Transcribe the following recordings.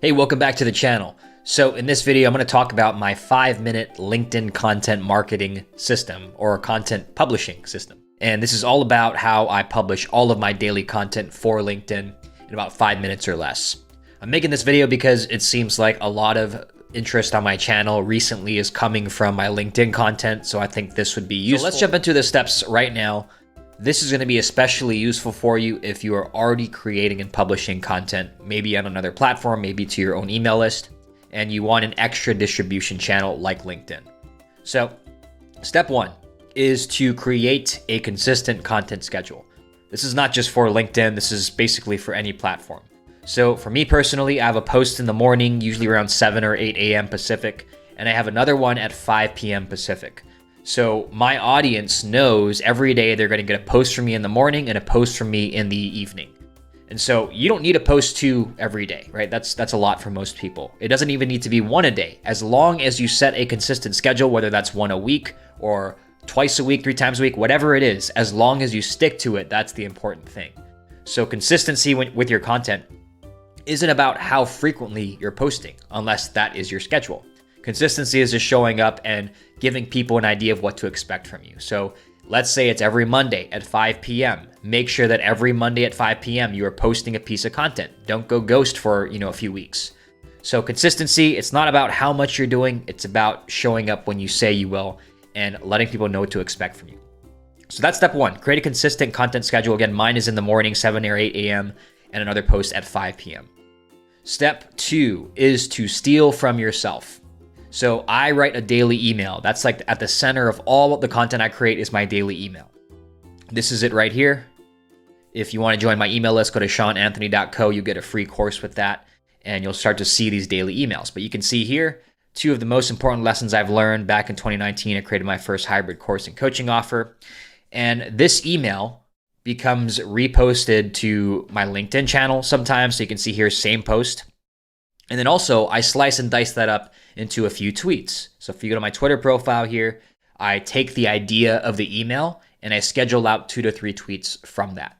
Hey, welcome back to the channel. So in this video, I'm going to talk about my 5-minute LinkedIn content marketing system or content publishing system. And this is all about how I publish all of my daily content for LinkedIn in about 5 minutes or less. I'm making this video because it seems like a lot of interest on my channel recently is coming from my LinkedIn content, so I think this would be useful. So let's jump into the steps right now. This is going to be especially useful for you if you are already creating and publishing content, maybe on another platform, maybe to your own email list, and you want an extra distribution channel like LinkedIn. So step 1 is to create a consistent content schedule. This is not just for LinkedIn, this is basically for any platform. So for me personally, I have a post in the morning, usually around 7 or 8 a.m. Pacific, and I have another one at 5 p.m. Pacific. So my audience knows every day they're going to get a post from me in the morning and a post from me in the evening. And so you don't need to post 2 every day, right? That's a lot for most people. It doesn't even need to be 1 a day. As long as you set a consistent schedule, whether that's 1 a week or twice a week, 3 times a week, whatever it is, as long as you stick to it, that's the important thing. So consistency with your content isn't about how frequently you're posting, unless that is your schedule. Consistency is just showing up and giving people an idea of what to expect from you. So let's say it's every Monday at 5 p.m. Make sure that every Monday at 5 p.m. you are posting a piece of content. Don't go ghost for, a few weeks. So consistency, it's not about how much you're doing. It's about showing up when you say you will and letting people know what to expect from you. So that's step 1. Create a consistent content schedule. Again, mine is in the morning, 7 or 8 a.m. and another post at 5 p.m. Step 2 is to steal from yourself. So I write a daily email. That's like at the center of all of the content I create is my daily email. This is it right here. If you want to join my email list, go to seananthony.co. You get a free course with that, and you'll start to see these daily emails. But you can see here 2 of the most important lessons I've learned. Back in 2019, I created my first hybrid course and coaching offer. And this email becomes reposted to my LinkedIn channel sometimes. So you can see here, same post. And then also I slice and dice that up into a few tweets. So if you go to my Twitter profile here, I take the idea of the email and I schedule out 2 to 3 tweets from that.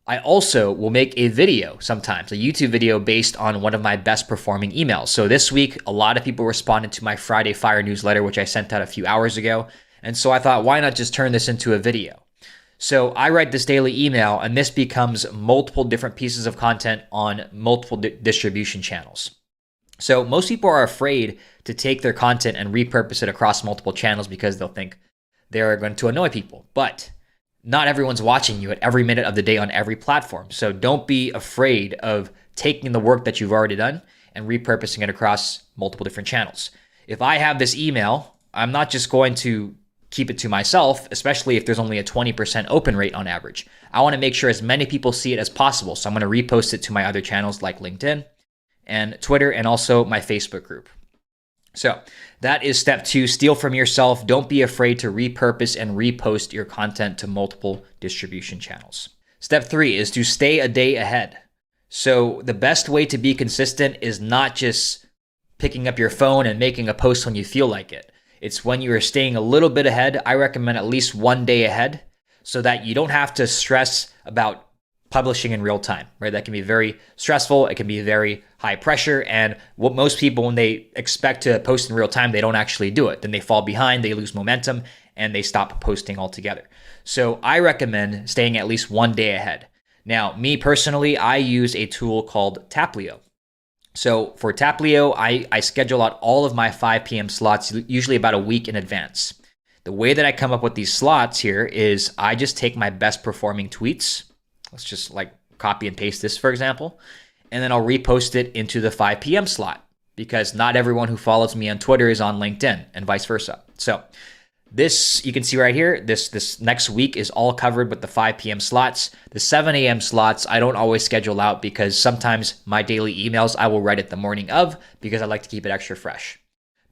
I also will make a video sometimes, a YouTube video based on one of my best performing emails. So this week, a lot of people responded to my Friday Fire newsletter, which I sent out a few hours ago. And so I thought, why not just turn this into a video? So I write this daily email, and this becomes multiple different pieces of content on multiple distribution channels. So most people are afraid to take their content and repurpose it across multiple channels because they'll think they're going to annoy people. But not everyone's watching you at every minute of the day on every platform. So don't be afraid of taking the work that you've already done and repurposing it across multiple different channels. If I have this email, I'm not just going to keep it to myself, especially if there's only a 20% open rate on average. I want to make sure as many people see it as possible. So I'm going to repost it to my other channels like LinkedIn and Twitter and also my Facebook group. So that is step 2, steal from yourself. Don't be afraid to repurpose and repost your content to multiple distribution channels. Step 3 is to stay a day ahead. So the best way to be consistent is not just picking up your phone and making a post when you feel like it. It's when you are staying a little bit ahead. I recommend at least 1 day ahead so that you don't have to stress about publishing in real time, right? That can be very stressful. It can be very high pressure. And what most people, when they expect to post in real time, they don't actually do it. Then they fall behind, they lose momentum, and they stop posting altogether. So I recommend staying at least 1 day ahead. Now, me personally, I use a tool called Taplio. So for Taplio, I schedule out all of my 5 p.m. slots, usually about a week in advance. The way that I come up with these slots here is I just take my best performing tweets. Let's just like copy and paste this, for example, and then I'll repost it into the 5 p.m. slot because not everyone who follows me on Twitter is on LinkedIn and vice versa. So this, you can see right here, this next week is all covered with the 5 p.m. slots. The 7 a.m. slots, I don't always schedule out because sometimes my daily emails I will write it the morning of because I like to keep it extra fresh.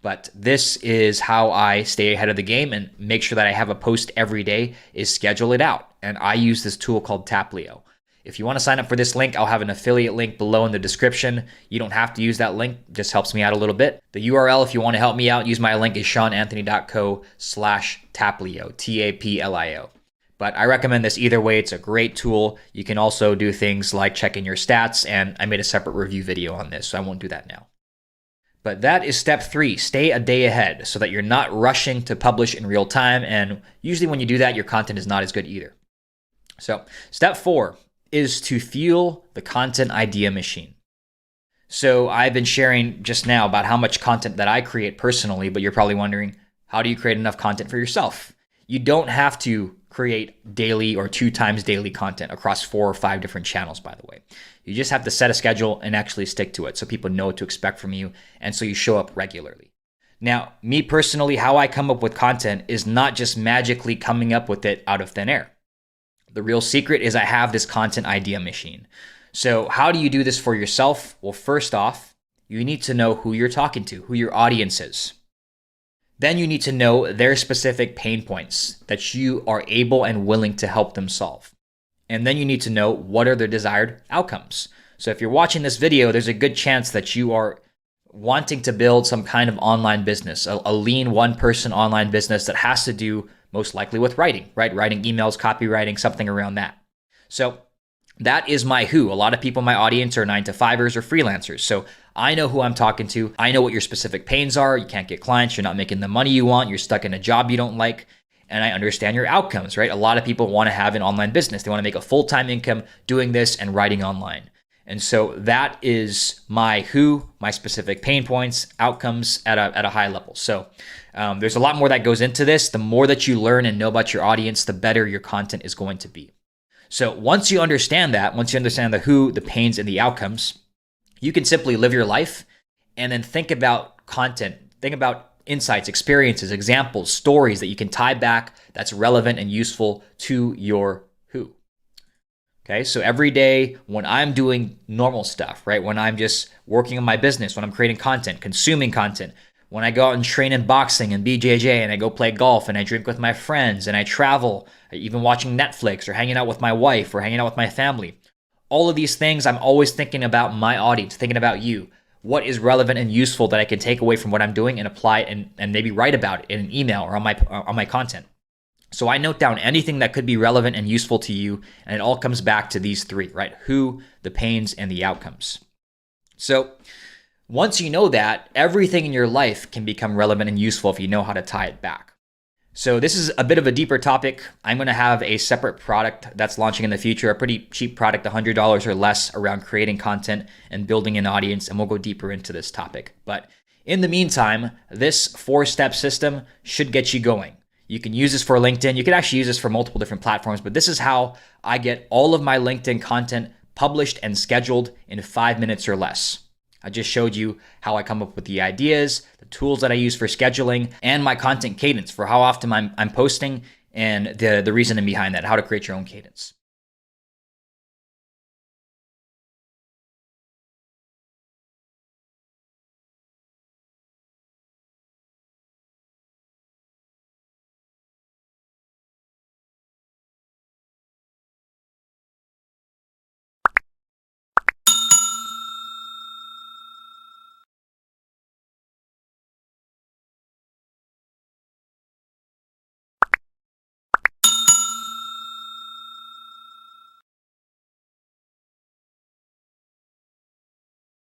But this is how I stay ahead of the game and make sure that I have a post every day is schedule it out. And I use this tool called Taplio. If you want to sign up for this link, I'll have an affiliate link below in the description. You don't have to use that link. It just helps me out a little bit. The URL, if you want to help me out, use my link is seananthony.co/Taplio, Taplio. But I recommend this either way. It's a great tool. You can also do things like checking your stats, and I made a separate review video on this, so I won't do that now. But that is step 3, stay a day ahead so that you're not rushing to publish in real time. And usually when you do that, your content is not as good either. So step 4 is to fuel the content idea machine. So I've been sharing just now about how much content that I create personally, but you're probably wondering, how do you create enough content for yourself? You don't have to create daily or 2 times daily content across 4 or 5 different channels, by the way. You just have to set a schedule and actually stick to it so people know what to expect from you, and so you show up regularly. Now, me personally, how I come up with content is not just magically coming up with it out of thin air. The real secret is I have this content idea machine. So how do you do this for yourself? Well, first off, you need to know who you're talking to, who your audience is. Then you need to know their specific pain points that you are able and willing to help them solve. And then you need to know what are their desired outcomes. So if you're watching this video, there's a good chance that you are wanting to build some kind of online business, a lean one-person online business that has to do most likely with writing, right? Writing emails, copywriting, something around that. So that is my who. A lot of people in my audience are 9-to-5ers or freelancers. So I know who I'm talking to. I know what your specific pains are. You can't get clients. You're not making the money you want. You're stuck in a job you don't like. And I understand your outcomes, right? A lot of people want to have an online business. They want to make a full-time income doing this and writing online. And so that is my who, my specific pain points, outcomes at a high level. So there's a lot more that goes into this. The more that you learn and know about your audience, the better your content is going to be. So once you understand that, once you understand the who, the pains, and the outcomes, you can simply live your life and then think about content, think about insights, experiences, examples, stories that you can tie back that's relevant and useful to your who. Okay, so every day when I'm doing normal stuff, right? When I'm just working on my business, when I'm creating content, consuming content, when I go out and train in boxing and BJJ and I go play golf and I drink with my friends and I travel, even watching Netflix or hanging out with my wife or hanging out with my family, all of these things, I'm always thinking about my audience, thinking about you. What is relevant and useful that I can take away from what I'm doing and apply it and maybe write about it in an email or on my content. So I note down anything that could be relevant and useful to you, and it all comes back to these 3, right? Who, the pains, and the outcomes. So once you know that, everything in your life can become relevant and useful if you know how to tie it back. So this is a bit of a deeper topic. I'm going to have a separate product that's launching in the future, a pretty cheap product, $100 or less, around creating content and building an audience, and we'll go deeper into this topic. But in the meantime, this 4-step system should get you going. You can use this for LinkedIn. You can actually use this for multiple different platforms, but this is how I get all of my LinkedIn content published and scheduled in 5 minutes or less. I just showed you how I come up with the ideas, the tools that I use for scheduling, and my content cadence for how often I'm posting and the reasoning behind that, how to create your own cadence.